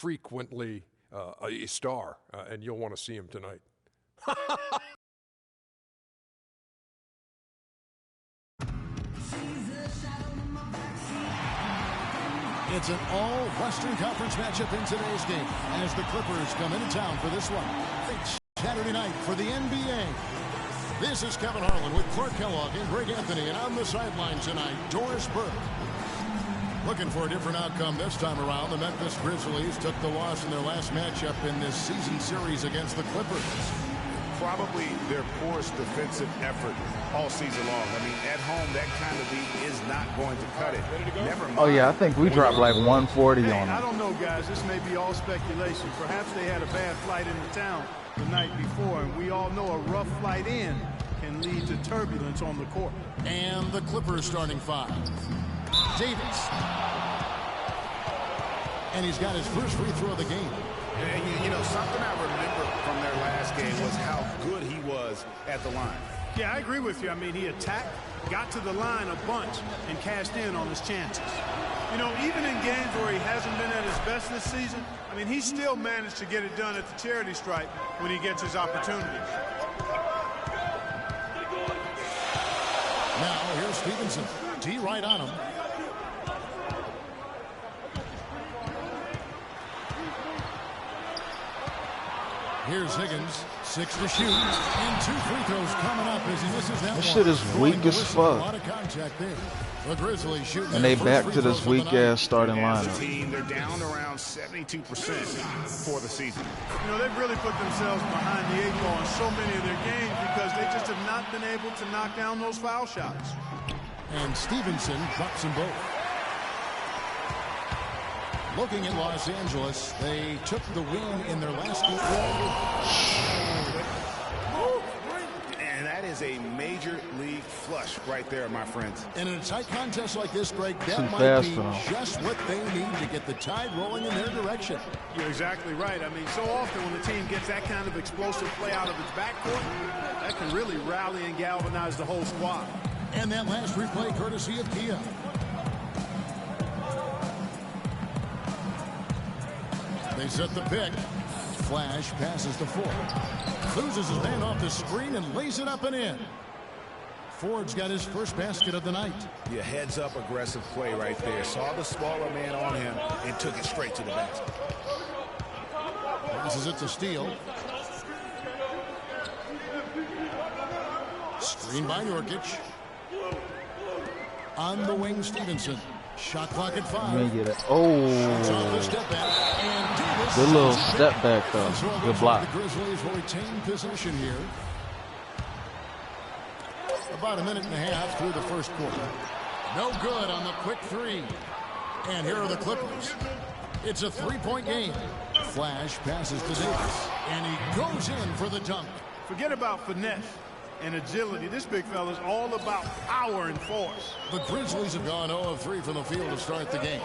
frequently a star, and you'll want to see him tonight. It's an all-Western Conference matchup in today's game as the Clippers come into town for this one. It's Saturday night for the NBA. This is Kevin Harlan with Clark Kellogg and Greg Anthony, and on the sideline tonight, Doris Burke. Looking for a different outcome this time around. The Memphis Grizzlies took the loss in their last matchup in this season series against the Clippers. Probably their poorest defensive effort all season long. I mean, at home, that kind of beat is not going to cut it. Never mind. Oh, yeah, I think we dropped like 140 on them. I don't know, guys. This may be all speculation. Perhaps they had a bad flight into town the night before, and we all know a rough flight in can lead to turbulence on the court. And the Clippers starting five. Davis. And he's got his first free throw of the game. And you know, something I remember from their last game was how good he was at the line. Yeah, I agree with you. I mean, he attacked, got to the line a bunch, and cashed in on his chances. You know, even in games where he hasn't been at his best this season, I mean, he still managed to get it done at the charity stripe when he gets his opportunities. Now, here's Stevenson. D right on him. Here's Higgins, 6 to shoot, and 2 free throws coming up as he misses that one. This shit is weak as fuck. A lot of contact there. The Grizzlies shooting, and they back to this weak-ass starting lineup. They're down around 72% for the season. You know, they've really put themselves behind the 8 ball in so many of their games because they just have not been able to knock down those foul shots. And Stevenson drops them both. Looking at Los Angeles, they took the win in their last 8 games. And that is a major league flush right there, my friends. And in a tight contest like this, Greg, that might be just what they need to get the tide rolling in their direction. You're exactly right. I mean, so often when the team gets that kind of explosive play out of its backcourt, that can really rally and galvanize the whole squad. And that last replay courtesy of Kia. They set the pick. Flash passes to Ford. Loses his man off the screen and lays it up and in. Ford's got his first basket of the night. Yeah, heads-up aggressive play right there. Saw the smaller man on him and took it straight to the basket. Passes it to Steele. Screen by Nurkic. On the wing, Stevenson. Shot clock at 5. Let me get it. Oh. Good little step back, though. Good block. The Grizzlies will retain possession here. About a minute and a half through the first quarter. No good on the quick 3. And here are the Clippers. It's a 3-point game. Flash passes to Davis. And he goes in for the dunk. Forget about finesse and agility. This big fella's all about power and force. The Grizzlies have gone 0 of 3 from the field to start the game.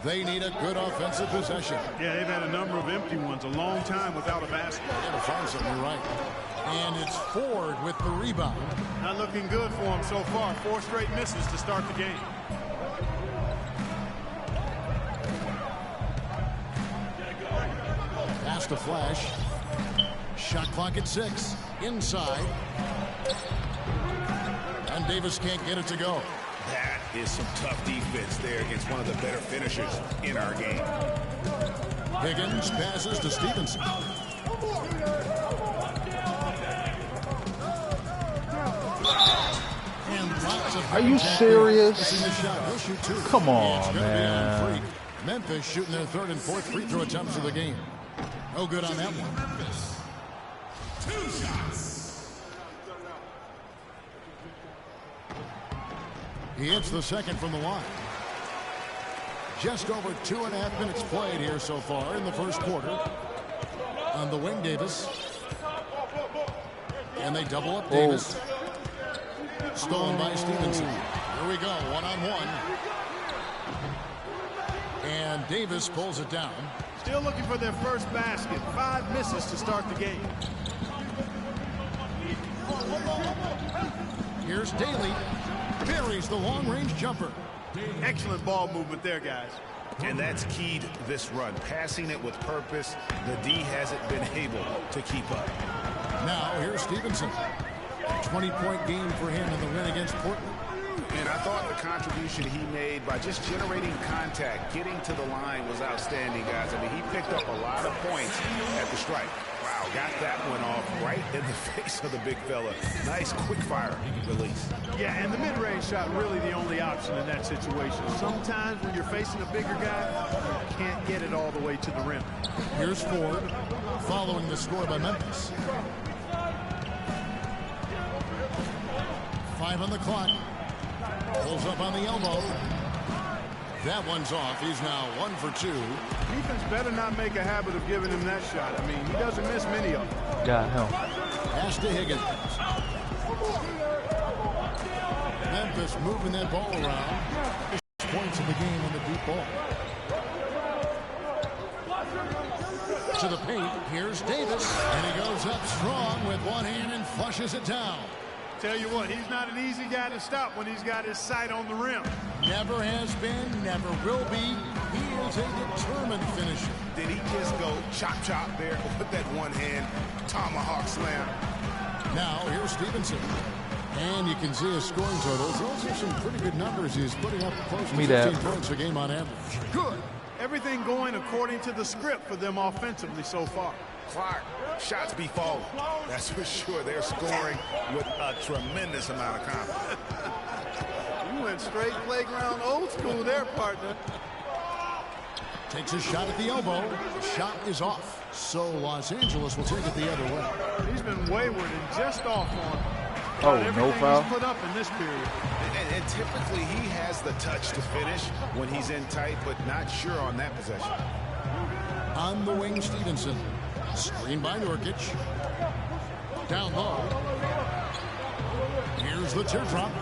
They need a good offensive possession. Yeah, they've had a number of empty ones, a long time without a basket. They got to find something right. And it's Ford with the rebound. Not looking good for him so far. 4 straight misses to start the game. Pass to Flash. Shot clock at 6. Inside. And Davis can't get it to go. That is some tough defense there against one of the better finishers in our game. Higgins passes to Stevenson. Are you serious? Come on, man. Memphis shooting their 3rd and 4th free throw attempts of the game. No good on that one. 2 shots. He hits the second from the line. Just over 2.5 minutes played here so far in the first quarter. On the wing, Davis. And they double up Davis. Stolen by Stevenson. Here we go, one-on-one. And Davis pulls it down. Still looking for their first basket. 5 misses to start the game. Here's Daly. Buries the long-range jumper. Excellent ball movement there, guys. And that's keyed this run. Passing it with purpose. The D hasn't been able to keep up. Now here's Stevenson. A 20-point game for him in the win against Portland. And I thought the contribution he made by just generating contact, getting to the line was outstanding, guys. I mean, he picked up a lot of points at the strike. Wow, got that one off right in the face of the big fella. Nice quick fire release. Yeah, and the mid-range shot really the only option in that situation. Sometimes when you're facing a bigger guy, you can't get it all the way to the rim. Here's Ford following the score by Memphis. 5 on the clock. Pulls up on the elbow. That one's off. He's now 1 for 2. Defense better not make a habit of giving him that shot. I mean, he doesn't miss many of them. Got him. Pass to Higgins. Memphis moving that ball around. 6 points in the game on the deep ball. To the paint. Here's Davis. And he goes up strong with one hand and flushes it down. Tell you what, he's not an easy guy to stop when he's got his sight on the rim. Never has been, never will be. He is a determined finisher. Did he just go chop there with that one hand tomahawk slam? Now here's Stevenson. And you can see his scoring totals. Those are some pretty good numbers. He's putting up close to 15 points a game on average. Good. Everything going according to the script for them offensively so far. Clark, shots be falling. That's for sure. They're scoring with a tremendous amount of confidence. You went straight playground old school there, partner. Takes a shot at the elbow. The shot is off. So Los Angeles will take it the other way. He's been wayward and just off on no foul. He's put up in this period. And typically he has the touch to finish when he's in tight, but not sure on that possession. On the wing, Stevenson. Screen by Nurkic. Down low. Here's the teardrop.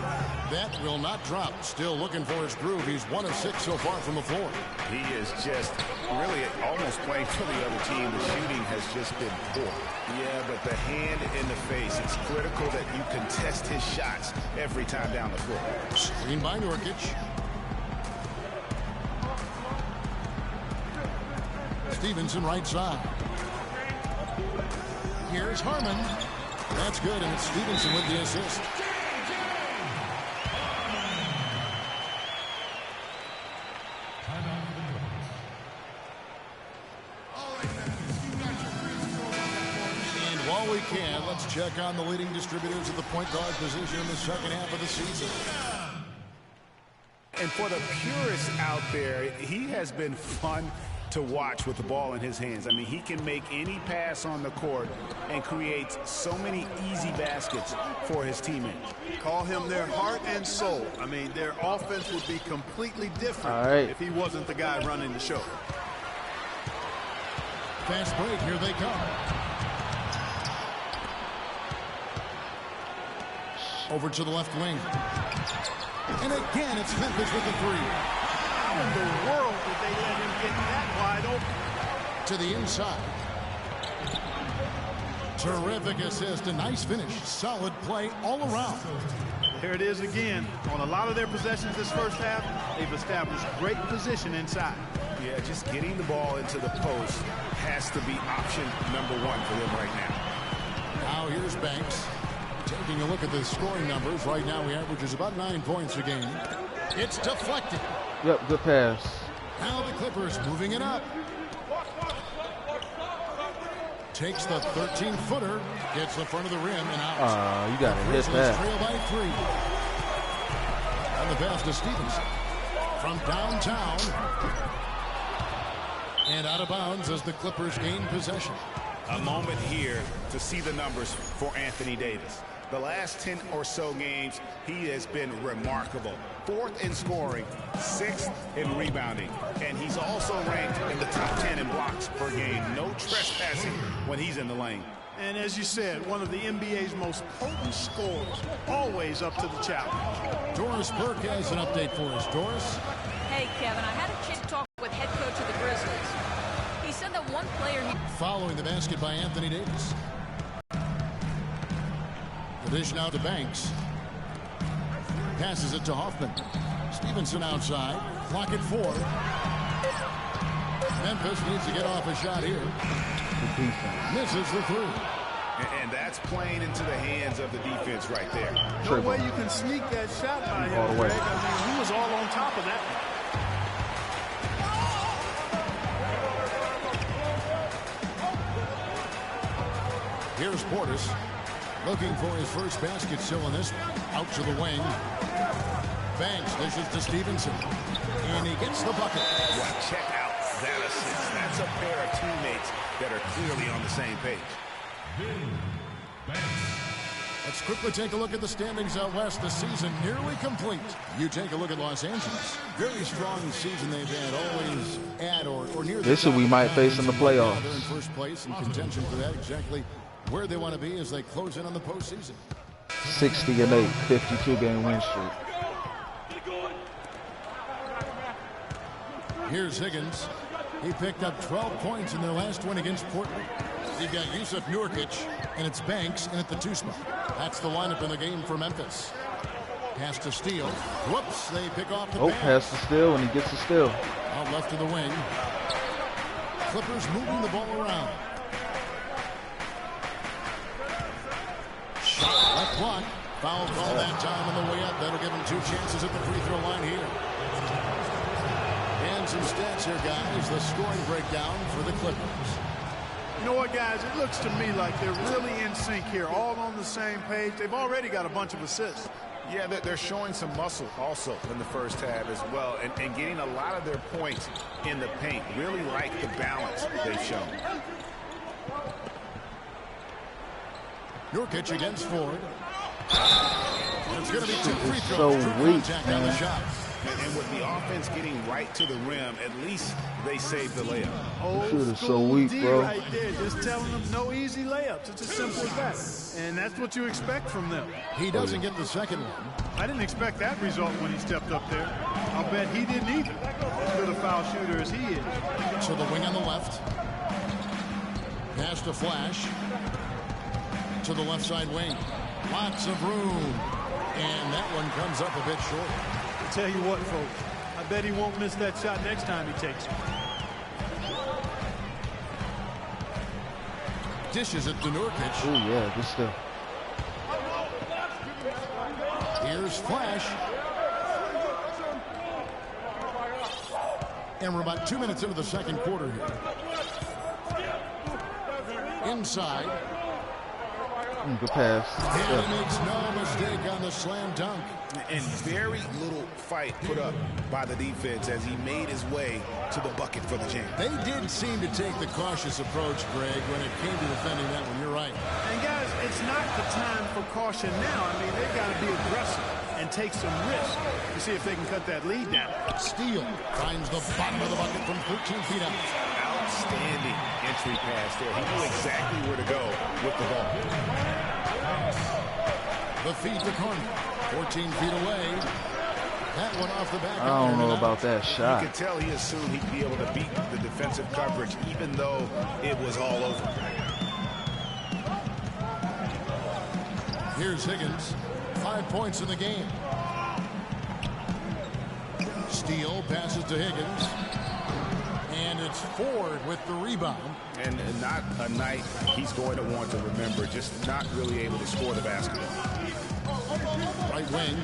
That will not drop. Still looking for his groove. He's 1 of 6 so far from the floor. He is just really almost playing for the other team. The shooting has just been poor. Yeah, but the hand in the face. It's critical that you contest his shots every time down the floor. Screen by Nurkic. Stevenson right side. Here's Harmon. That's good, and it's Stevenson with the assist. And while we can, let's check on the leading distributors at the point guard position in the second half of the season. And for the purists out there, he has been fun to watch with the ball in his hands. I mean, he can make any pass on the court and creates so many easy baskets for his teammates. Call him their heart and soul. I mean, their offense would be completely different if he wasn't the guy running the show. Fast break, here they come. Over to the left wing. And again, it's Memphis with the 3. How in the world did they let him get that wide open? To the inside. Terrific assist, a nice finish. Solid play all around. Here it is again. On a lot of their possessions this first half, they've established great position inside. Yeah, just getting the ball into the post has to be option number 1 for them right now. Now here's Banks. Taking a look at the scoring numbers, right now he averages about 9 points a game. It's deflected. Yep, good pass. Now the Clippers moving it up. Takes the 13-footer, gets the front of the rim and out. You got to hit that. Trail by 3. And the pass to Stevenson from downtown. And out of bounds as the Clippers gain possession. A moment here to see the numbers for Anthony Davis. The last 10 or so games, he has been remarkable. 4th in scoring, 6th in rebounding, and he's also ranked in the top 10 in blocks per game. No trespassing when he's in the lane. And as you said, one of the NBA's most potent scorers, always up to the challenge. Doris Burke has an update for us. Doris? Hey, Kevin, I had a chit talk with head coach of the Grizzlies. He said that one player... Following the basket by Anthony Davis. The dish now to Banks. Passes it to Hoffman. Stevenson outside. Clock at 4. Memphis needs to get off a shot here. Misses the three. And that's playing into the hands of the defense right there. No way you can sneak that shot by him, Greg. I mean, he was all on top of that. Here's Portis looking for his first basket still in this one. Out to the wing. Banks dishes to Stevenson. And he gets the bucket. Well, check out that assist. That's a pair of teammates that are clearly on the same page. Let's quickly take a look at the standings out west. The season nearly complete. You take a look at Los Angeles. Very strong season they've had, always at or near. This is we might face in the playoffs. They're in first place in contention for that. Exactly where they want to be as they close in on the postseason. 60-8, 52-game win streak. Here's Higgins. He picked up 12 points in their last win against Portland. You've got Yusuf Nurkic, and it's Banks in at the 2 spot. That's the lineup in the game for Memphis. Pass to Steele. Whoops, they pick off the pass to Steele, and he gets the steal. Out left to the wing. Clippers moving the ball around. Shot left block. Foul call that time on the way up. That'll give him 2 chances at the free throw line here. And some stats here, guys. The scoring breakdown for the Clippers. You know what, guys? It looks to me like they're really in sync here, all on the same page. They've already got a bunch of assists. Yeah, they're showing some muscle also in the first half as well, and getting a lot of their points in the paint. Really like the balance they've shown. Nurkic against Ford. It's going to be 2 free throws. So weak, on the shot. And with the offense getting right to the rim, at least they saved the layup. This is so weak, bro. Right there, just telling them no easy layups. It's as simple as that. And that's what you expect from them. He doesn't get the second one. I didn't expect that result when he stepped up there. I'll bet he didn't either. As good a foul shooter as he is. So the wing on the left. Pass to Flash. To the left side wing. Lots of room. And that one comes up a bit short. I'll tell you what, folks. I bet he won't miss that shot next time he takes it. Dishes it to Nurkic. Oh, yeah, good stuff. Here's Flash. And we're about 2 minutes into the second quarter here. Inside. Good pass. And he makes no mistake on the slam dunk. And very little fight put up by the defense as he made his way to the bucket for the jam. They did seem to take the cautious approach, Greg, when it came to defending that one. You're right. And, guys, it's not the time for caution now. I mean, they've got to be aggressive and take some risks to see if they can cut that lead down. Steele finds the bottom of the bucket from 13 feet out. Outstanding entry pass there. He knew exactly where to go with the ball. The feed to corner. 14 feet away. That one off the back. I don't know about that shot. You could tell he assumed he'd be able to beat the defensive coverage even though it was all over. Here's Higgins. 5 points in the game. Steele passes to Higgins. And it's Ford with the rebound. And not a night he's going to want to remember, just not really able to score the basketball. Right wing.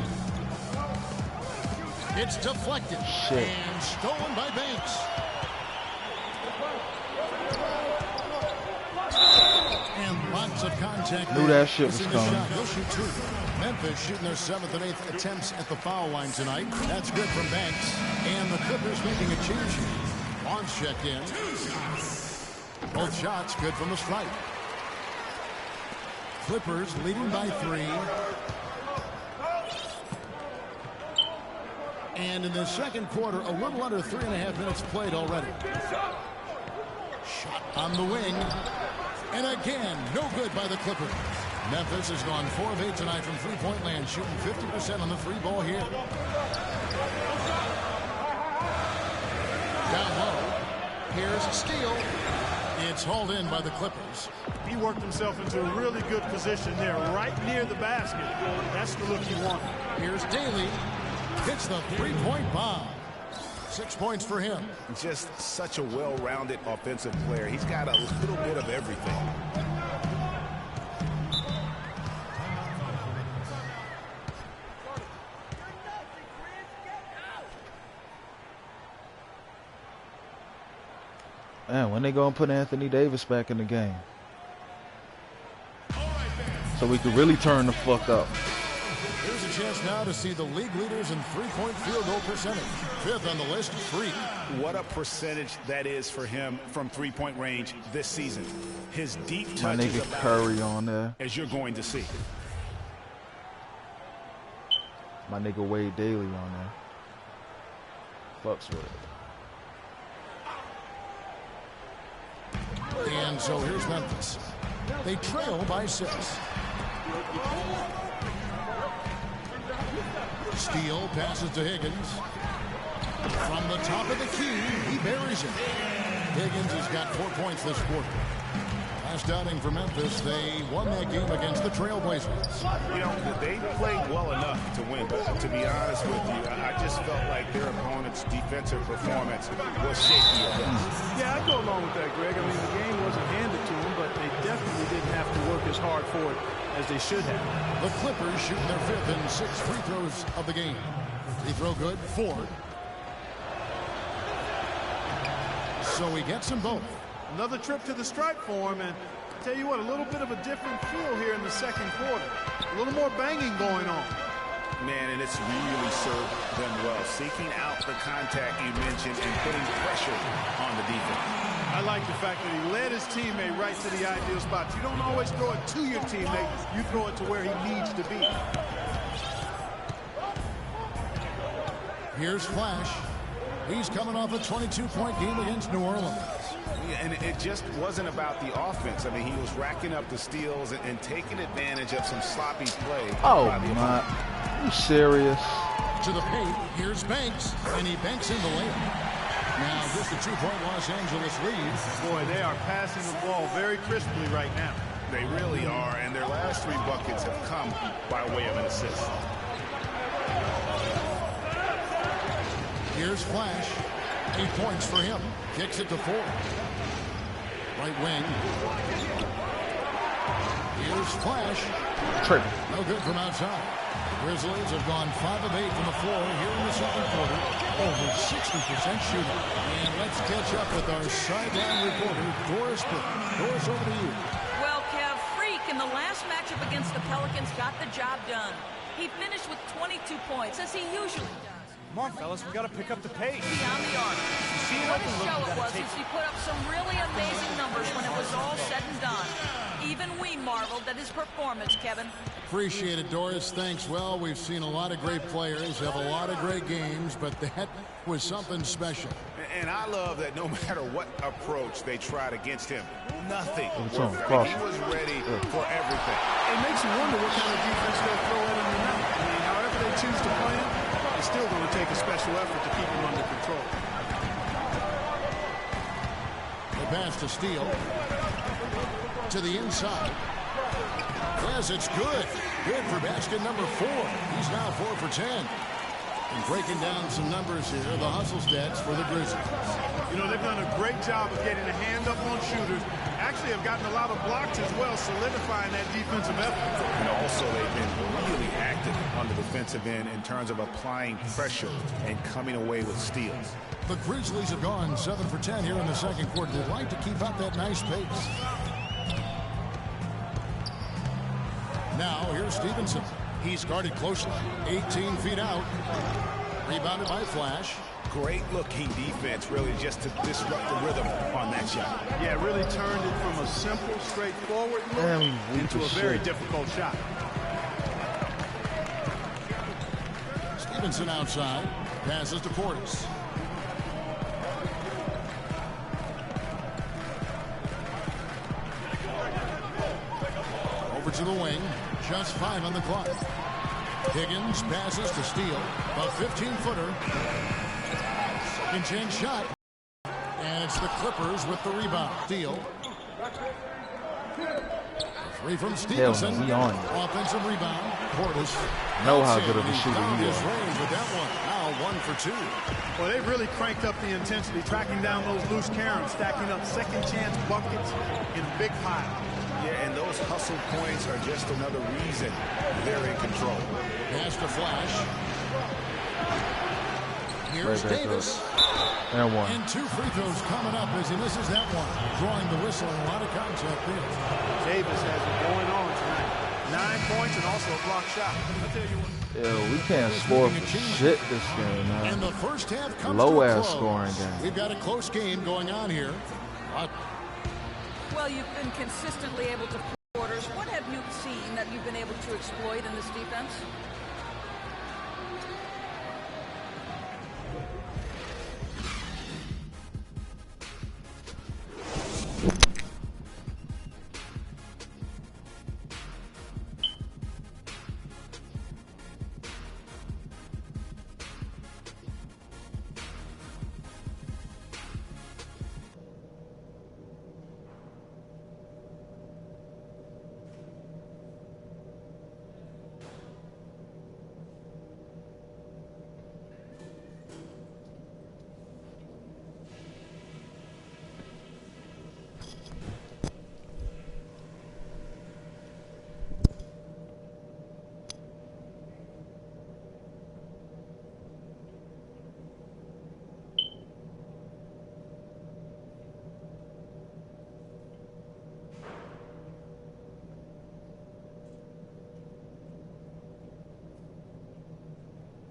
It's deflected. Shit. And stolen by Banks. And lots of contact. Knew that shit was coming. He'll shoot 2. Memphis shooting their 7th and 8th attempts at the foul line tonight. That's good from Banks. And the Clippers making a change here. Bonds check in. Both shots good from the stripe. Clippers leading by 3. And in the second quarter, a little under 3.5 minutes played already. Shot on the wing. And again, no good by the Clippers. Memphis has gone 4 of 8 tonight from three-point land, shooting 50% on the free ball here. Down low. Here's Steele. It's hauled in by the Clippers. He worked himself into a really good position there, right near the basket. That's the look you want. Here's Daly. Hits the three-point bomb. 6 points for him. Just such a well-rounded offensive player. He's got a little bit of everything. Man, when they gonna put Anthony Davis back in the game? So we could really turn the fuck up. Here's a chance now to see the league leaders in three-point field goal percentage. 5th on the list, Freak. What a percentage that is for him from three-point range this season. His deep touch My is nigga about Curry on there. as you're going to see. My nigga Wade Daly on there. Fucks with it. And so here's Memphis. They trail by 6. Steele passes to Higgins. From the top of the key, he buries it. Higgins has got 4 points this quarter. Last outing for Memphis, they won that game against the Trailblazers. You know, they played well enough to win, but to be honest with you, I just felt like their opponent's defensive performance was shaky at best. Yeah, I go along with that, Greg. I mean, the game wasn't handed to them, but they definitely didn't have to work as hard for it as they should have. The Clippers shooting their 5th and 6th free throws of the game. Free throw good, 4. So he gets them both. Another trip to the stripe for him, and I tell you what, a little bit of a different feel here in the second quarter. A little more banging going on. Man, and it's really served them well. Seeking out the contact you mentioned and putting pressure on the defense. I like the fact that he led his teammate right to the ideal spot. You don't always throw it to your teammate. You throw it to where he needs to be. Here's Flash. He's coming off a 22-point game against New Orleans. And it just wasn't about the offense. I mean, he was racking up the steals and taking advantage of some sloppy play. Oh, my. You serious? To the paint, here's Banks, and he banks in the layup. Now, just a 2-point Los Angeles lead. Boy, they are passing the ball very crisply right now. They really are, and their last 3 buckets have come by way of an assist. Here's Flash. 8 points for him. Kicks it to 4. Right wing. Here's Flash. Tripping. No good from outside. Grizzlies have gone 5 of 8 from the floor here in the second quarter. Over 60% shooting. And let's catch up with our sideline reporter, Doris Burke. Doris, over to you. Well, Kev, Freak in the last matchup against the Pelicans got the job done. He finished with 22 points, as he usually does. Come on, fellas, we got to pick up the pace. Beyond the arc. What a show it was as he put up some really amazing numbers when it was all said and done. Even we marveled at his performance, Kevin. Appreciate it, Doris. Thanks. Well, we've seen a lot of great players have a lot of great games, but that was something special. And I love that no matter what approach they tried against him, nothing worked. He was ready for everything. It makes you wonder what kind of defense they'll throw at him tonight. I mean, however they choose to play him, it's still going to take a special effort to keep him under control. The pass to Steele. To the inside. Yes, it's good. Good for basket number 4. He's now 4 for 10. And breaking down some numbers here, the hustle stats for the Grizzlies. You know, they've done a great job of getting a hand up on shooters. Actually have gotten a lot of blocks as well, solidifying that defensive effort. And also they've been really active on the defensive end in terms of applying pressure and coming away with steals. The Grizzlies have gone 7 for 10 here in the second quarter. They'd like to keep up that nice pace. Now, here's Stevenson. He's guarded closely. 18 feet out. Rebounded by Flash. Great looking defense, really, just to disrupt the rhythm on that shot. Yeah, really turned it from a simple, straightforward look into a very difficult shot. Stevenson outside. Passes to Portis. Over to the wing. Just 5 on the clock. Higgins passes to Steele. A 15-footer. Second-chance shot. And it's the Clippers with the rebound. Steele. Three from Hell Stevenson. no, we on it. Offensive rebound. Portis. Know how good of a He shooter found he his is. range with that one. Now 1 for 2. Well, they've really cranked up the intensity, tracking down those loose Karens, stacking up second chance buckets in a big pile. Yeah, and those hustle points are just another reason they're in control. Pass to Flash. Here's Right back Davis. And one. And 2 free throws coming up as he misses that one. Drawing the whistle and a lot of contact there. Davis has it going on tonight. 9 points and also a block shot. I'll tell you what. Yeah, we can't score for shit this game, man. And the first half comes Low to a ass close. scoring game. We've got a close game going on here. Well, you've been consistently able to quarters. What have you seen that you've been able to exploit in this defense?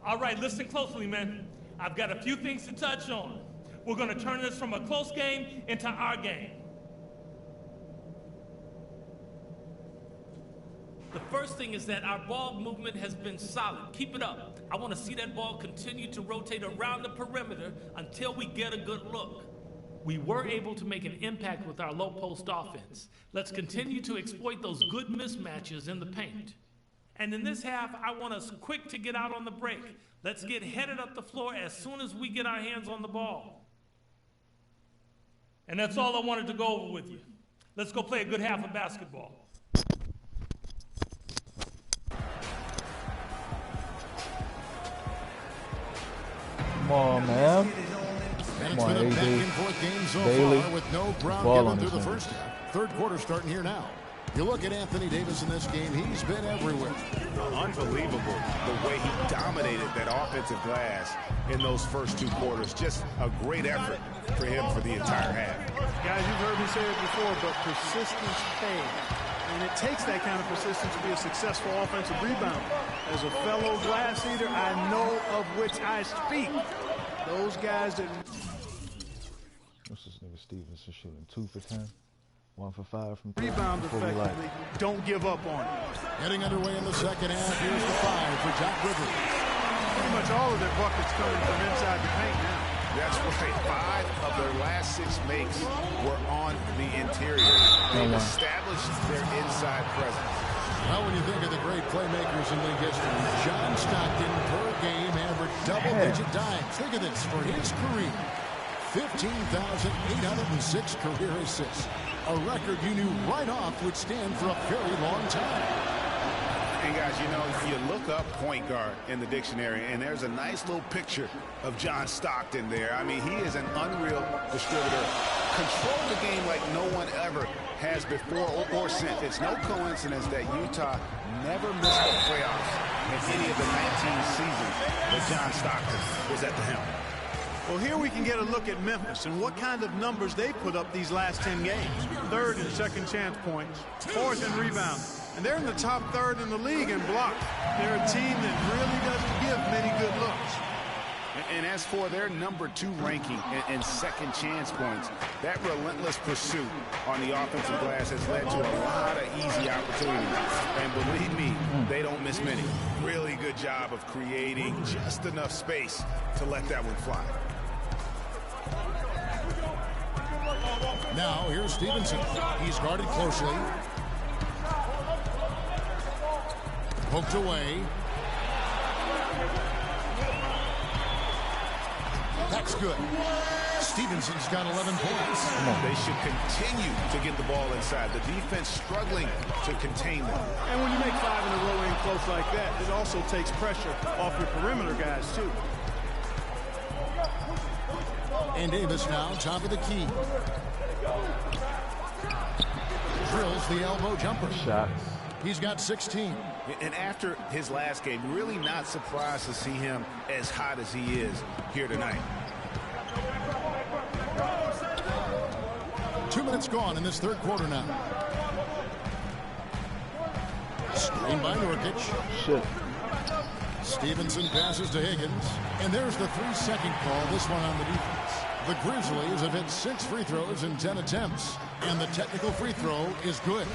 All right, listen closely, man. I've got a few things to touch on. We're going to turn this from a close game into our game. The first thing is that our ball movement has been solid. Keep it up. I want to see that ball continue to rotate around the perimeter until we get a good look. We were able to make an impact with our low post offense. Let's continue to exploit those good mismatches in the paint. And in this half, I want us quick to get out on the break. Let's get headed up the floor as soon as we get our hands on the ball. And that's all I wanted to go over with you. Let's go play a good half of basketball. Come on, man. And Come on, it's been a AD. back-and-forth game so Bailey. far with no ground Ball given on through this the one. first half. Third quarter starting here now. You look at Anthony Davis in this game, he's been everywhere. Unbelievable the way he dominated that offensive glass in those first 2 quarters. Just a great effort for him for the entire half. Guys, you've heard me say it before, but persistence pays. And it takes that kind of persistence to be a successful offensive rebounder. As a fellow glass eater, I know of which I speak. Those guys that... What's this nigga Stevenson shooting? 2 for 10? 1 for 5 from 3. rebound effectively, don't give up on it. Getting underway in the second half. Here's the 5 for Jack Grizzlies. Pretty much all of their buckets coming from inside the paint now. That's right. 5 of their last 6 makes were on the interior. They've established their inside presence. Well, when you think of the great playmakers in league history, John Stockton per game averaged double-digit dimes. Think of this for his career. 15,806 career assists. A record you knew right off would stand for a very long time. And guys, you know, you look up point guard in the dictionary, and there's a nice little picture of John Stockton there. I mean, he is an unreal distributor. Control the game like no one ever has before or since. It's no coincidence that Utah never missed the playoffs in any of the 19 seasons that John Stockton was at the helm. Well, here we can get a look at Memphis and what kind of numbers they put up these last 10 games. 3rd in second chance points, 4th in rebounding. And they're in the top 3rd in the league in blocks. They're a team that really doesn't give many good looks. And as for their number 2 ranking in second chance points, that relentless pursuit on the offensive glass has led to a lot of easy opportunities. And believe me, they don't miss many. Really good job of creating just enough space to let that one fly. Now, here's Stevenson. He's guarded closely. Poked away. That's good. Stevenson's got 11 points. They should continue to get the ball inside. The defense struggling to contain them. And when you make 5 in a row in close like that, it also takes pressure off your perimeter guys, too. And Davis now, top of the key. Drills the elbow jumper. Shots. He's got 16. And after his last game, really not surprised to see him as hot as he is here tonight. 2 minutes gone in this third quarter now. Screen by Nurkic. Shit. Stevenson passes to Higgins. And there's the 3-second call, this one on the defense. The Grizzlies have hit 6 free throws in 10 attempts. And the technical free throw is good.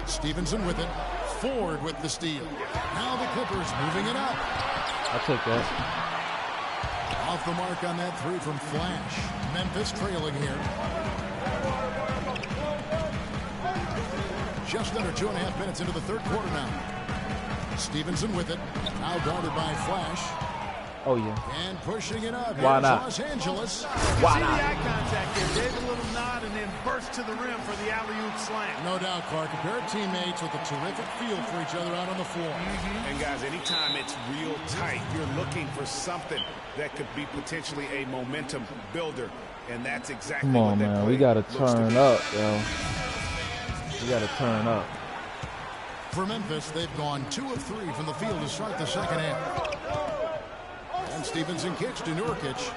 Stevenson with it. Ford with the steal. Now the Clippers moving it up. I'll take that. Off the mark on that 3 from Flash. Memphis trailing here. Just under 2.5 minutes into the third quarter now. Stevenson with it. Now guarded by Flash. Oh, yeah. And pushing it up. Why Here's not? Los Angeles. Why not? See the eye contact there. Gave a little nod and then burst to the rim for the alley-oop slam. No doubt, Clark. A pair of teammates with a terrific feel for each other out on the floor. And guys, anytime it's real tight, you're looking for something that could be potentially a momentum builder. And that's exactly Come on, what that man. play We got to looks turn be. up, yo. We got to turn up. For Memphis, they've gone 2 of 3 from the field to start the second half. And Stevenson kicks to Nurkic.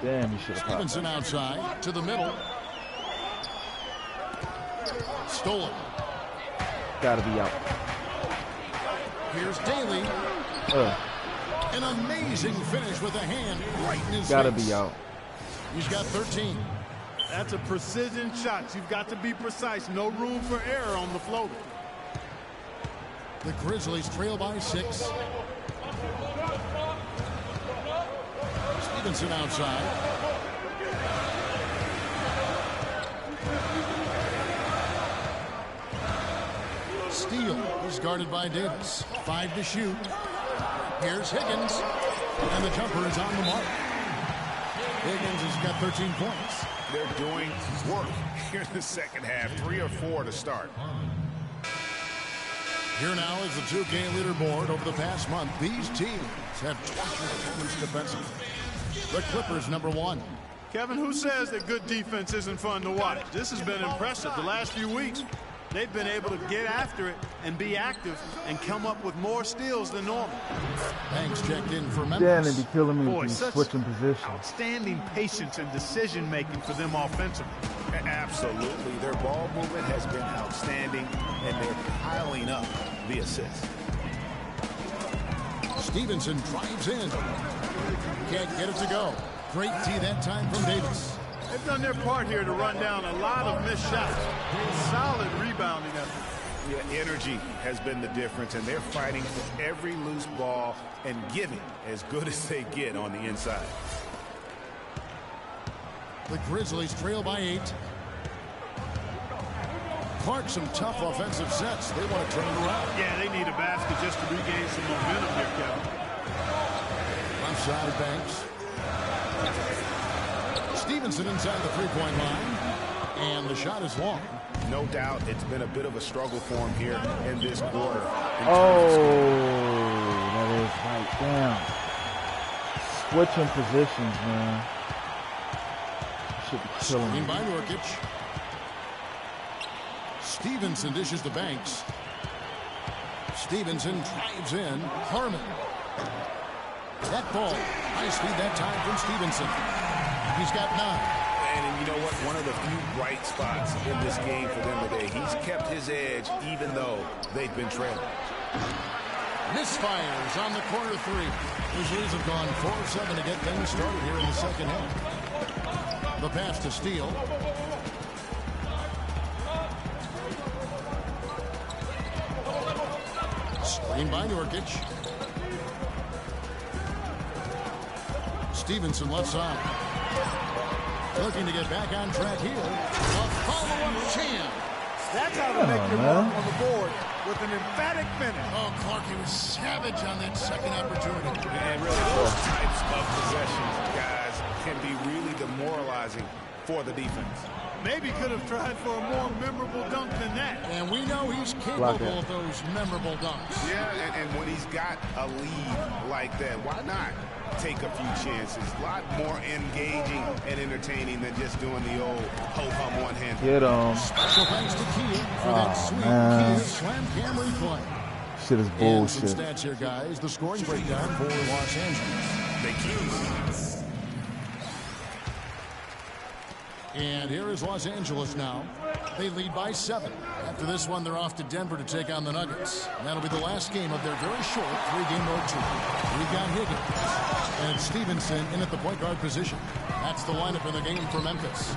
Damn, you should have popped. Stevenson outside to the middle. Stolen. Gotta be out. Here's Daly. An amazing finish with a hand right in his Gotta face. be out. He's got 13. That's a precision shot. You've got to be precise. No room for error on the floater. The Grizzlies trail by 6. Stevenson outside. Steele is guarded by Davis. 5 to shoot. Here's Higgins. And the jumper is on the mark. Higgins has got 13 points. They're doing work here in the second half. 3 or 4 to start. Here now is the 2K leaderboard. Over the past month, these teams have tortured opponents defensively. The Clippers, number 1. Kevin, who says that good defense isn't fun to watch? This has been impressive. The last few weeks, they've been able to get after it and be active and come up with more steals than normal. Banks checked in for Damn, Memphis. they be killing me Boy, with these such switching positions. outstanding patience and decision-making for them offensively. Absolutely. Their ball movement has been outstanding, and they're piling up the assists. Stevenson drives in. Can't get it to go. Great tee that time from Davis. They've done their part here to run down a lot of missed shots. Solid rebounding effort. Yeah, energy has been the difference, and they're fighting for every loose ball and giving as good as they get on the inside. The Grizzlies trail by 8. Clark, some tough offensive sets. They want to turn it around. Yeah, they need a basket just to regain some momentum here, Kevin. Left side, Banks. Stevenson inside the three-point line. And the shot is long. No doubt it's been a bit of a struggle for him here in this quarter. Oh, that is right down. Switching positions, man. Should be killing Screen me. by Nurkic. Stevenson dishes to Banks. Stevenson drives in. Harmon. That ball. High speed that time from Stevenson. He's got 9. And you know what? One of the few bright spots in this game for them today. He's kept his edge even though they've been trailing. Misfires on the corner 3. Grizzlies have gone 4-7 to get things started here in the second half. The pass to Steele. Screen by Nurkic. Stevenson left side. Looking to get back on track here. A follow-up jam. That's how to make your mark on the board with an emphatic finish. Oh, Clark, he was savage on that second opportunity. And really, those types of possessions, guys, can be really demoralizing for the defense. Maybe could have tried for a more memorable dunk than that. And we know he's capable of those memorable dunks. Yeah, and when he's got a lead like that, why not take a few chances? A lot more engaging and entertaining than just doing the old ho-hum one-hand. Get him. Special thanks to Kia for that sweet Kia slam cam replay. Shit is bullshit. And some stats here, guys. The scoring breakdown for Los Angeles. The keys. And here is Los Angeles now. They lead by 7. After this one, they're off to Denver to take on the Nuggets. And that'll be the last game of their very short 3-game road trip. We've got Higgins and Stevenson in at the point guard position. That's the lineup in the game for Memphis.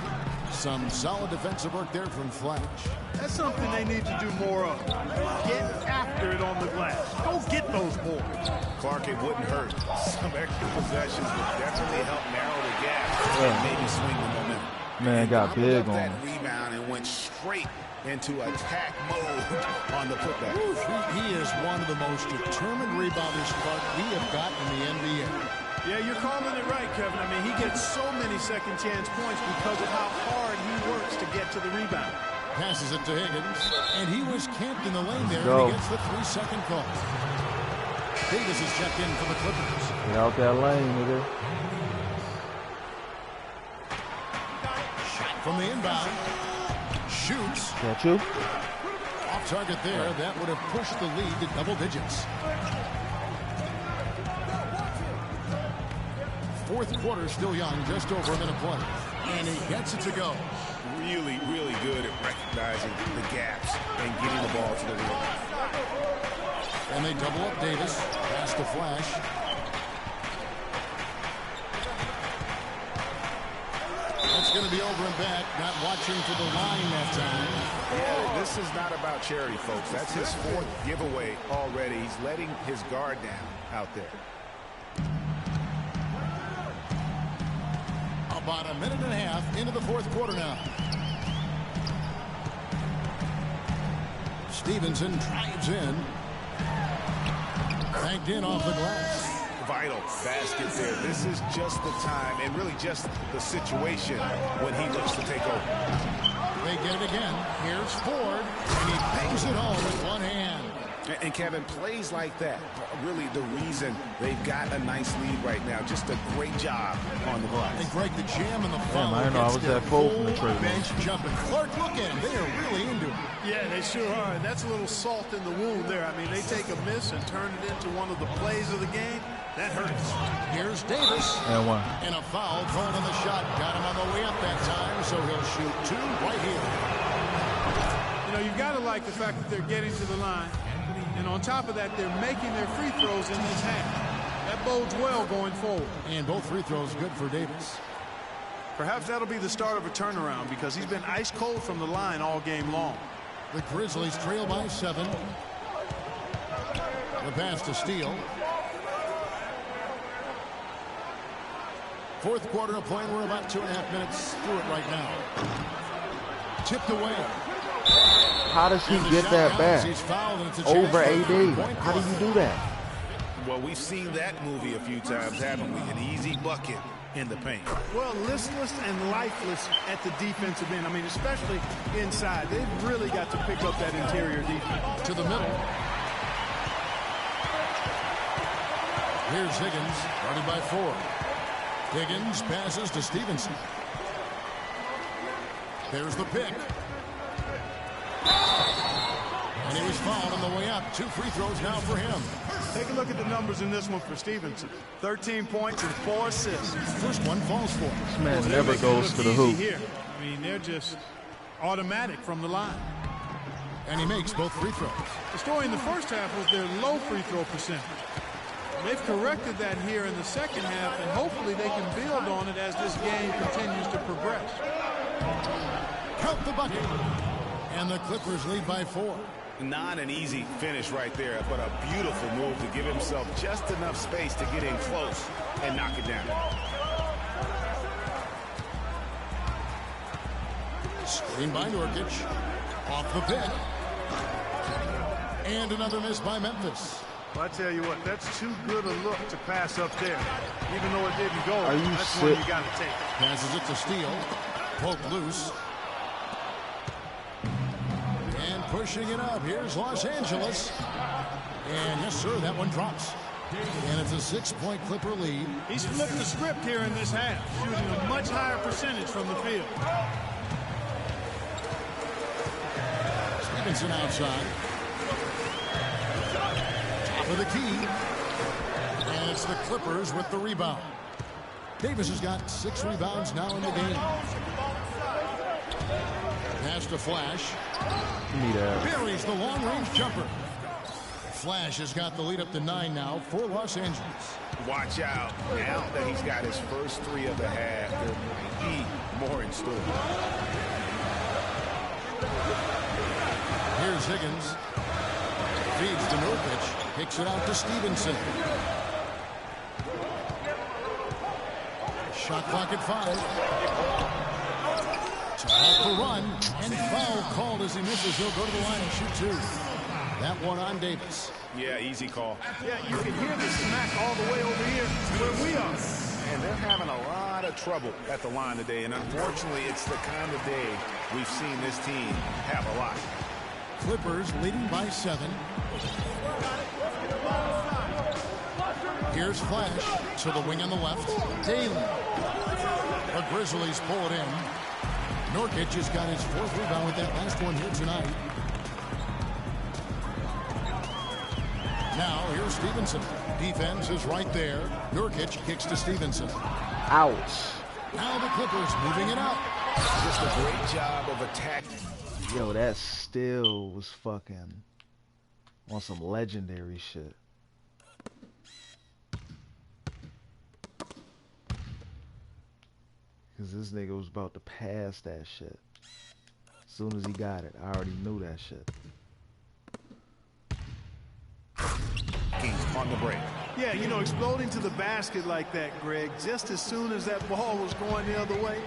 Some solid defensive work there from Flash. That's something they need to do more of. Get after it on the glass. Go get those boards. Clark, it wouldn't hurt. Some extra possessions would definitely help narrow the gap and maybe swing the momentum. Man, got big on that him. rebound and went straight into attack mode on the putback. He is one of the most determined rebounders, Clark, we have got in the NBA. Yeah, you're calling it right, Kevin. I mean, he gets so many second chance points because of how hard he works to get to the rebound. Passes it to Higgins, and he was camped in the lane there, Go. and he gets the 3-second call. Davis is checked in for the Clippers. Get out that lane, nigga. From the inbound, shoots. Got you? Off target there. That would have pushed the lead to double digits. Fourth quarter still young, just over a minute play. And he gets it to go. Really, really good at recognizing the gaps and getting the ball to the rim. And they double up Davis. Pass to Flash. That's going to be over and back. Not watching to the line that time. Yeah, this is not about charity, folks. That's his 4th giveaway already. He's letting his guard down out there. About a minute and a half into the fourth quarter now. Stevenson drives in. Banked in off the glass. Vital basket there. This is just the time and really just the situation when he looks to take over. They get it again. Here's Ford, and he bangs it home with one hand. And Kevin, plays like that, really the reason they've got a nice lead right now. Just a great job on the glass. They break the jam and the foul. I didn't know I was that full from the trade. Bench jumping. Clark, look at him. They are really into it. Yeah, they sure are. And that's a little salt in the wound there. I mean, they take a miss and turn it into one of the plays of the game. That hurts. Here's Davis. And one. And a foul thrown on the shot. Got him on the way up that time, so he'll shoot 2 right here. You know, you've got to like the fact that they're getting to the line. And on top of that, they're making their free throws in this half. That bodes well going forward. And both free throws good for Davis. Perhaps that'll be the start of a turnaround because he's been ice cold from the line all game long. The Grizzlies trail by 7. The pass to Steele. Fourth quarter of play. We're about 2.5 minutes through it right now. Tipped away. How does he get that back? Over AD. How do you do that? Well, we've seen that movie a few times, haven't we? An easy bucket in the paint. Well, listless and lifeless at the defensive end. I mean, especially inside. They've really got to pick up that interior defense. To the middle. Here's Higgins, guarded by 4. Higgins passes to Stevenson. There's the pick. And he was fouled on the way up. 2 free throws now for him. Take a look at the numbers in this one for Stevenson. 13 points and 4 assists. First one falls for him. This man never goes to the hoop. Here. I mean, they're just automatic from the line. And he makes both free throws. The story in the first half was their low free throw percentage. They've corrected that here in the second half, and hopefully they can build on it as this game continues to progress. Count the bucket. And the Clippers lead by 4. Not an easy finish right there, but a beautiful move to give himself just enough space to get in close and knock it down. Screen by Nurkic. Off the pick. And another miss by Memphis. Well, I tell you what, that's too good a look to pass up there. Even though it didn't go, that's one you got to take. Passes it to Steele. Poke loose. And pushing it up. Here's Los Angeles. And yes, sir, that one drops. And it's a 6-point Clipper lead. He's flipped the script here in this half, shooting a much higher percentage from the field. Stevenson outside. Top of the key. And it's the Clippers with the rebound. Davis has got 6 rebounds now in the game. Pass to Flash. Buries the long-range jumper. Flash has got the lead up to 9 now for Los Angeles. Watch out. Now that he's got his first 3 of the half, there might be more in store. Here's Higgins. Feeds to Nurkic. Kicks it out to Stevenson. Shot clock at 5. Off the run. And foul called as he misses. He'll go to the line and shoot 2. That one on Davis. Yeah, easy call. Yeah, you can hear the smack all the way over here where we are. And they're having a lot of trouble at the line today. And unfortunately, it's the kind of day we've seen this team have a lot. Clippers leading by 7. Here's Flash to the wing on the left. Daly. The Grizzlies pull it in. Nurkic has got his 4th rebound with that last one here tonight. Now, here's Stevenson. Defense is right there. Nurkic kicks to Stevenson. Ouch. Now the Clippers moving it up. Just a great job of attacking. Yo, that still was fucking on some legendary shit. Because this nigga was about to pass that shit. As soon as he got it, I already knew that shit. On the break. Yeah, you know, exploding to the basket like that, Greg, just as soon as that ball was going the other way,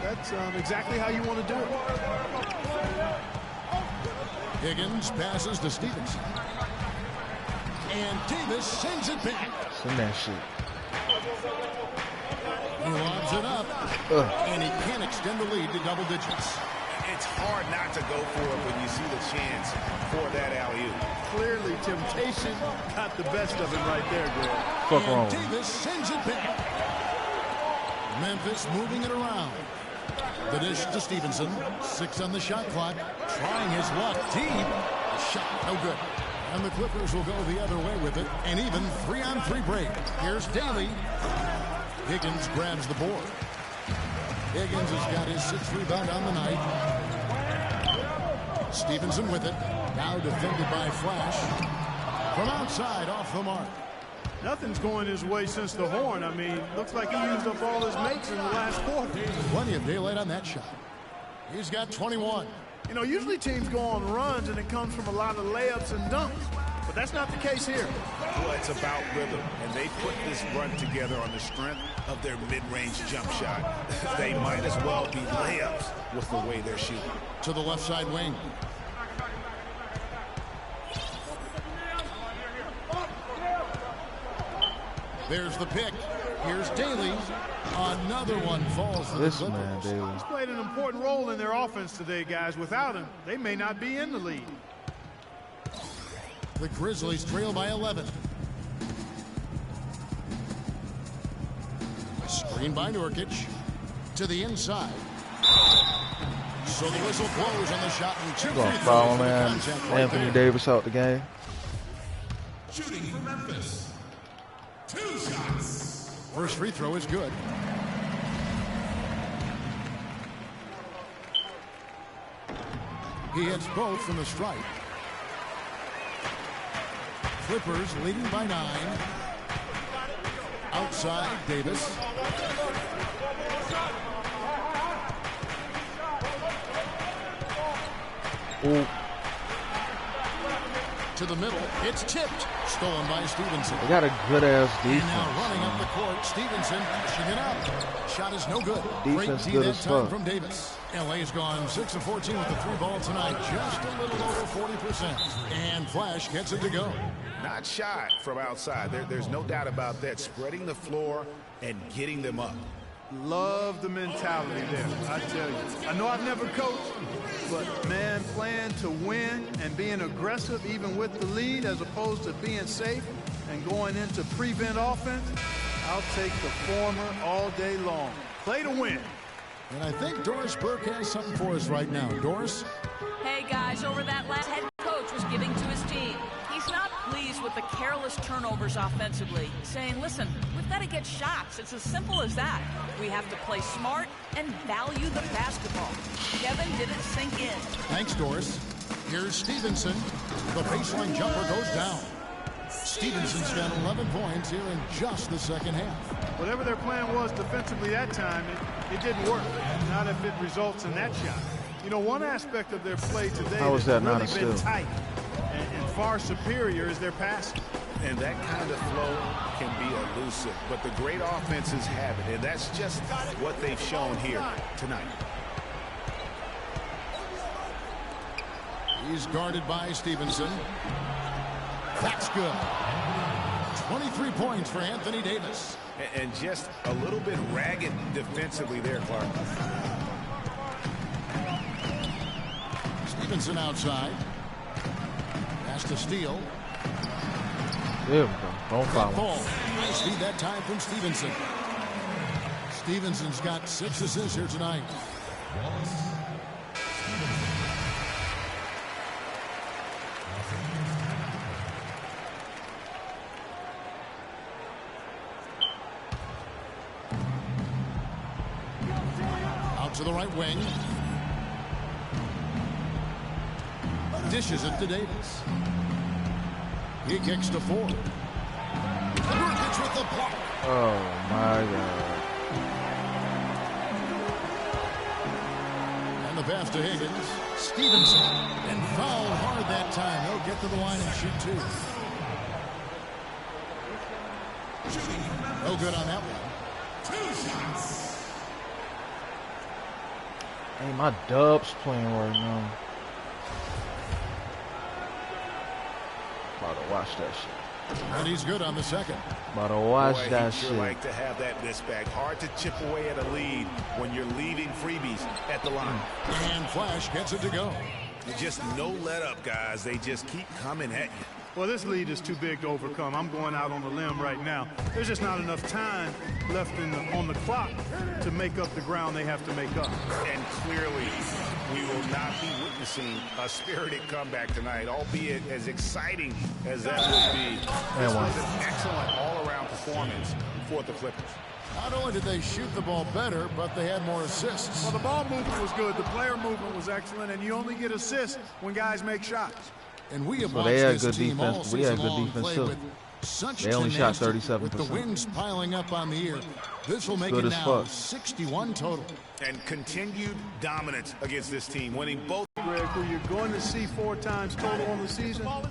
that's exactly how you want to do it. Higgins passes to Stevenson. And Davis sends it back. Send that shit. He lobs it up. And he can't extend the lead to double digits. It's hard not to go for it when you see the chance for that alley-oop. Clearly, temptation got the best of him right there, Greg. Fuck wrong. Davis sends it back. Memphis moving it around. The dish to Stevenson. 6 on the shot clock. Trying his luck deep. Shot no good. And the Clippers will go the other way with it. And even 3-on-3 break. Here's Daly. Higgins grabs the board. Higgins has got his 6th rebound on the night. Stevenson with it. Now defended by Flash. From outside, off the mark. Nothing's going his way since the horn. I mean, looks like he used up all his mates in the last quarter. Plenty of daylight on that shot. He's got 21. You know, usually teams go on runs and it comes from a lot of layups and dunks. But that's not the case here. Well, it's about rhythm, and they put this run together on the strength of their mid-range jump shot. They might as well be layups with the way they're shooting. To the left side wing. There's the pick. Here's Daly. Another one falls for the This Clippers. man, Daly. He's played an important role in their offense today, guys. Without him, they may not be in the lead. The Grizzlies trail by 11. A screen by Nurkic. To the inside. So the whistle blows on the shot and 2 free Gonna throws foul for the man. contact right Anthony there. Davis out the game. Shooting for Memphis. 2 shots. First free throw is good. He hits both from the stripe. Clippers leading by 9. Outside, Davis. Ooh. To the middle. It's tipped. Stolen by Stevenson. They got a good-ass defense. And now running up the court, Stevenson pushing it up. Shot is no good. Defense Great D good that as time fuck. from Davis. LA's gone 6 of 14 with the 3-ball tonight. Just a little over 40%. And Flash gets it to go. Not shy from outside. There's no doubt about that. Spreading the floor and getting them up. Love the mentality there, I tell you. I know I've never coached, but, man, playing to win and being aggressive even with the lead as opposed to being safe and going into prevent offense, I'll take the former all day long. Play to win. And I think Doris Burke has something for us right now. Doris? Hey, guys, over that last head coach was giving to his team. He's not pleased with the careless turnovers offensively, saying, listen, we've got to get shots. It's as simple as that. We have to play smart and value the basketball. Kevin, did it sink in? Thanks, Doris. Here's Stevenson. The baseline jumper goes down. Stevenson's got 11 points here in just the second half. Whatever their plan was defensively that time, it didn't work. Not if it results in that shot. You know, one aspect of their play today has that really not a been steal? tight and far superior is their passing. And that kind of flow can be elusive, but the great offenses have it, and that's just what they've shown here tonight. He's guarded by Stevenson. That's good. 23 points for Anthony Davis. And just a little bit ragged defensively there, Clark. Stevenson outside. Pass to Steele. There we go. Don't foul him. Ball. Nice feed that time from Stevenson. Stevenson's got 6 assists here tonight. Out to the right wing. Dishes it to Davis. He kicks to 4. Nurkic with the block. Oh, my God. And the pass to Higgins. Stevenson. And fouled hard that time. He'll get to the line and shoot 2. No good on that one. 2 shots. Hey, my Dub's playing right now. About to watch that shit. And he's good on the second. About to watch Boy, that he'd sure shit. like to have that miss back. Hard to chip away at a lead when you're leaving freebies at the line. And Flash gets it to go. Just no let up, guys. They just keep coming at you. Well, this lead is too big to overcome. I'm going out on the limb right now. There's just not enough time left on the clock to make up the ground they have to make up. And clearly, we will not be witnessing a spirited comeback tonight, albeit as exciting as that would be. This was an excellent all-around performance for the Clippers. Not only did they shoot the ball better, but they had more assists. Well, the ball movement was good. The player movement was excellent, and you only get assists when guys make shots. And we have So watched they had this good team defense. all We had season good long defense, play too. with such They only shot tenacity. 37%. With the wins piling up on the year, this will make Good it as now fuck. 61 total. And continued dominance against this team, winning both. Greg, who you're going to see 4 times total on the season, a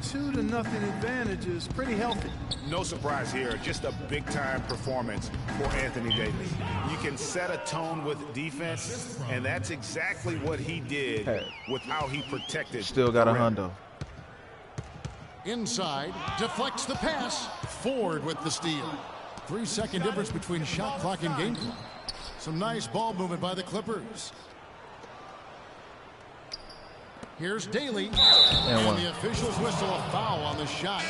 2-0 advantage is pretty healthy. No surprise here, just a big-time performance for Anthony Davis. You can set a tone with defense, and that's exactly what he did with how he protected. Still got a the rim. hundo. Inside, deflects the pass. Ford with the steal. 3-second difference between shot clock and game clock. Some nice ball movement by the Clippers. Here's Daly. And the officials whistle a foul on the shot.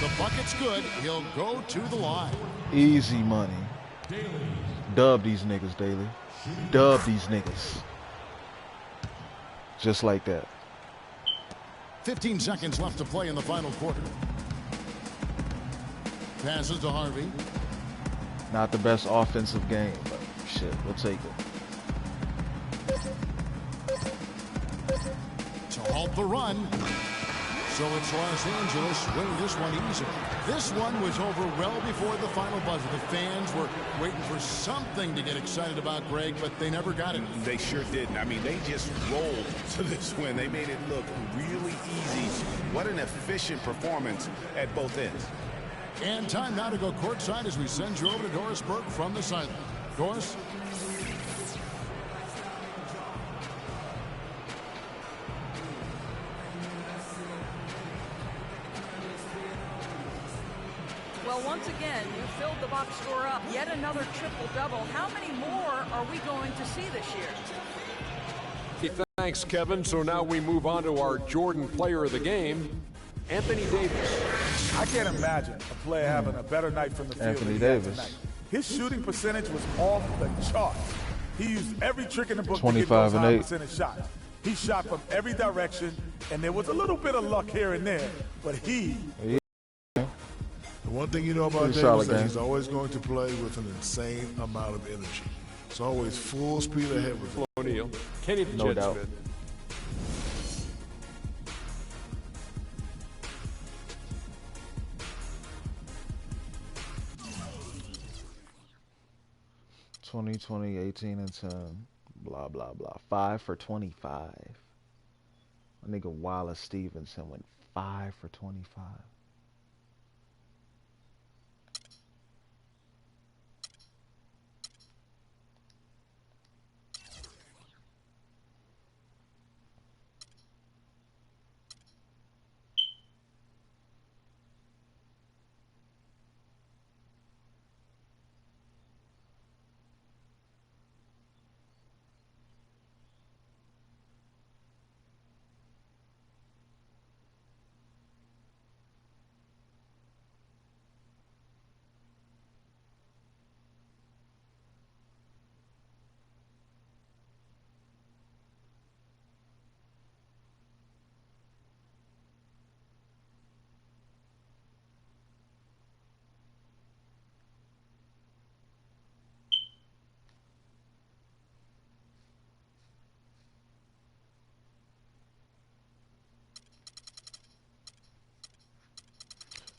The bucket's good. He'll go to the line. Easy money. Dub these niggas, Daly. Dub these niggas. Just like that. 15 seconds left to play in the final quarter. Passes to Harvey. Not the best offensive game, but shit, we'll take it. To halt the run. So it's Los Angeles winning this one easily. This one was over well before the final buzzer. The fans were waiting for something to get excited about, Greg, but they never got it. They sure didn't. I mean, they just rolled to this win. They made it look really easy. What an efficient performance at both ends. And time now to go courtside as we send you over to Doris Burke from the sideline. Doris? Well, once again, you filled the box score up. Yet another triple-double. How many more are we going to see this year? Hey, thanks, Kevin. So now we move on to our Jordan Player of the Game, Anthony Davis. I can't imagine a player having a better night from the field Anthony than he had Davis. tonight. His shooting percentage was off the charts. He used every trick in the book to get 25 those and high 8. percentage shots. He shot from every direction, and there was a little bit of luck here and there, but he The one thing you know about Pretty Davis solid is that game. he's always going to play with an insane amount of energy. It's always full speed ahead with him. O'Neal. Kenny the No Jet doubt. Smith. Twenty, 20, 18, and 10. Blah, blah, blah. 5 for 25. My nigga Wallace Stevenson went 5 for 25.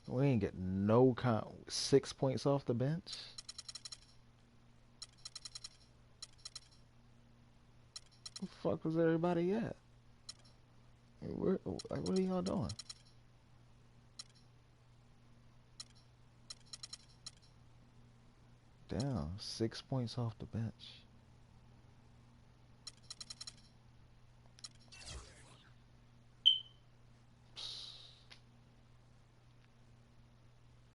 We ain't get no 6 points off the bench. Where the fuck was everybody at? What are y'all doing? Damn, 6 points off the bench.